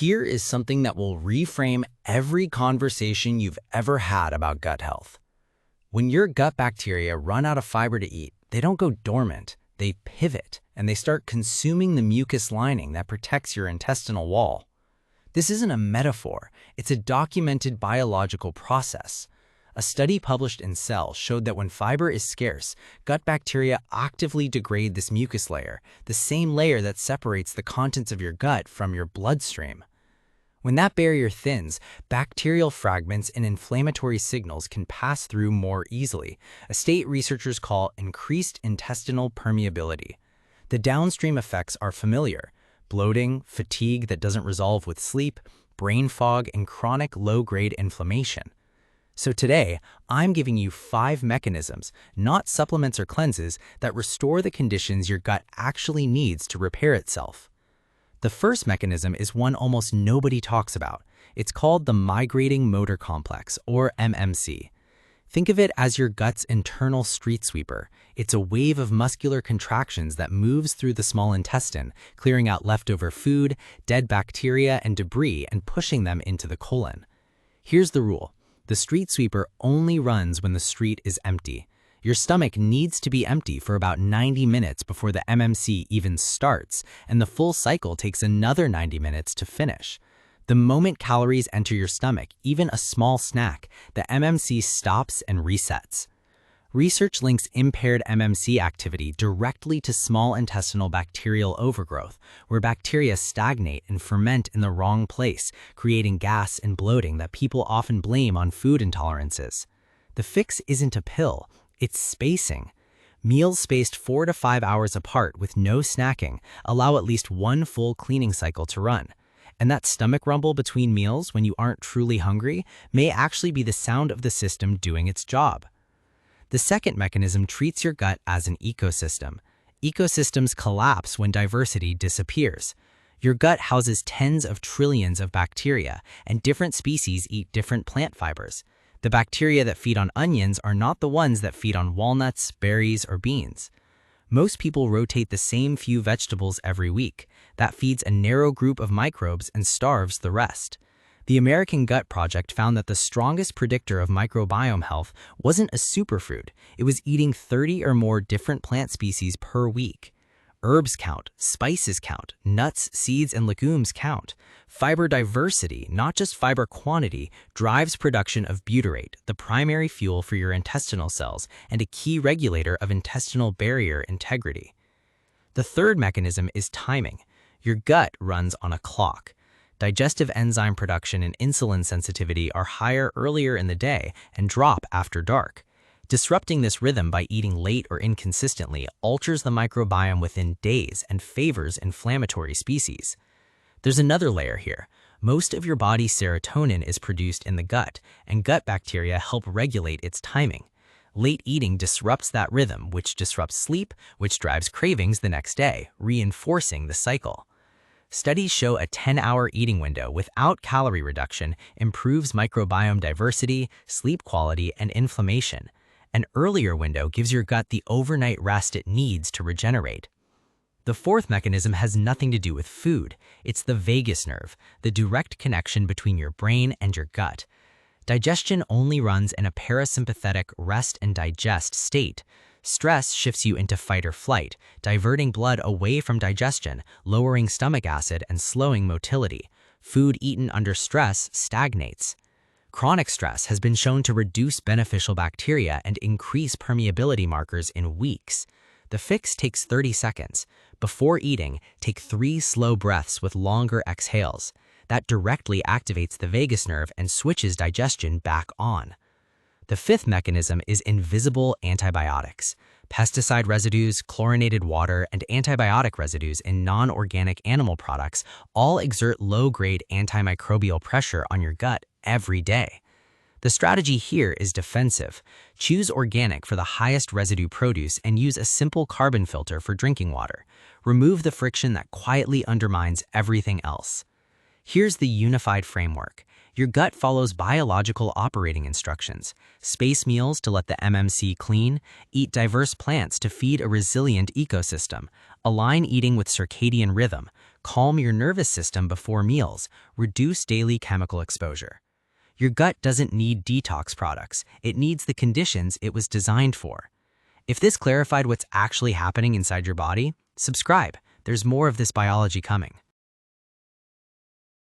Here is something that will reframe every conversation you've ever had about gut health. When your gut bacteria run out of fiber to eat, they don't go dormant, they pivot, and they start consuming the mucus lining that protects your intestinal wall. This isn't a metaphor, it's a documented biological process. A study published in Cell showed that when fiber is scarce, gut bacteria actively degrade this mucus layer, the same layer that separates the contents of your gut from your bloodstream. When that barrier thins, bacterial fragments and inflammatory signals can pass through more easily, a state researchers call increased intestinal permeability. The downstream effects are familiar: bloating, fatigue that doesn't resolve with sleep, brain fog, and chronic low-grade inflammation. So today, I'm giving you 5 mechanisms, not supplements or cleanses, that restore the conditions your gut actually needs to repair itself. The first mechanism is one almost nobody talks about. It's called the migrating motor complex, or MMC. Think of it as your gut's internal street sweeper. It's a wave of muscular contractions that moves through the small intestine, clearing out leftover food, dead bacteria, and debris and pushing them into the colon. Here's the rule. The street sweeper only runs when the street is empty. Your stomach needs to be empty for about 90 minutes before the MMC even starts, and the full cycle takes another 90 minutes to finish. The moment calories enter your stomach, even a small snack, the MMC stops and resets. Research links impaired MMC activity directly to small intestinal bacterial overgrowth, where bacteria stagnate and ferment in the wrong place, creating gas and bloating that people often blame on food intolerances. The fix isn't a pill, it's spacing. Meals spaced 4 to 5 hours apart with no snacking allow at least one full cleaning cycle to run. And that stomach rumble between meals when you aren't truly hungry may actually be the sound of the system doing its job. The second mechanism treats your gut as an ecosystem. Ecosystems collapse when diversity disappears. Your gut houses tens of trillions of bacteria, and different species eat different plant fibers. The bacteria that feed on onions are not the ones that feed on walnuts, berries, or beans. Most people rotate the same few vegetables every week. That feeds a narrow group of microbes and starves the rest. The American Gut Project found that the strongest predictor of microbiome health wasn't a superfood. It was eating 30 or more different plant species per week. Herbs count, spices count, nuts, seeds, and legumes count. Fiber diversity, not just fiber quantity, drives production of butyrate, the primary fuel for your intestinal cells and a key regulator of intestinal barrier integrity. The third mechanism is timing. Your gut runs on a clock. Digestive enzyme production and insulin sensitivity are higher earlier in the day and drop after dark. Disrupting this rhythm by eating late or inconsistently alters the microbiome within days and favors inflammatory species. There's another layer here. Most of your body's serotonin is produced in the gut, and gut bacteria help regulate its timing. Late eating disrupts that rhythm, which disrupts sleep, which drives cravings the next day, reinforcing the cycle. Studies show a 10-hour eating window without calorie reduction improves microbiome diversity, sleep quality, and inflammation. An earlier window gives your gut the overnight rest it needs to regenerate. The fourth mechanism has nothing to do with food. It's the vagus nerve, the direct connection between your brain and your gut. Digestion only runs in a parasympathetic rest and digest state. Stress shifts you into fight or flight, diverting blood away from digestion, lowering stomach acid, and slowing motility. Food eaten under stress stagnates. Chronic stress has been shown to reduce beneficial bacteria and increase permeability markers in weeks. The fix takes 30 seconds. Before eating, take 3 slow breaths with longer exhales. That directly activates the vagus nerve and switches digestion back on. The fifth mechanism is invisible antibiotics. Pesticide residues, chlorinated water, and antibiotic residues in non-organic animal products all exert low-grade antimicrobial pressure on your gut every day. The strategy here is defensive. Choose organic for the highest residue produce and use a simple carbon filter for drinking water. Remove the friction that quietly undermines everything else. Here's the unified framework. Your gut follows biological operating instructions. Space meals to let the MMC clean, eat diverse plants to feed a resilient ecosystem, align eating with circadian rhythm, calm your nervous system before meals, reduce daily chemical exposure. Your gut doesn't need detox products. It needs the conditions it was designed for. If this clarified what's actually happening inside your body, subscribe. There's more of this biology coming.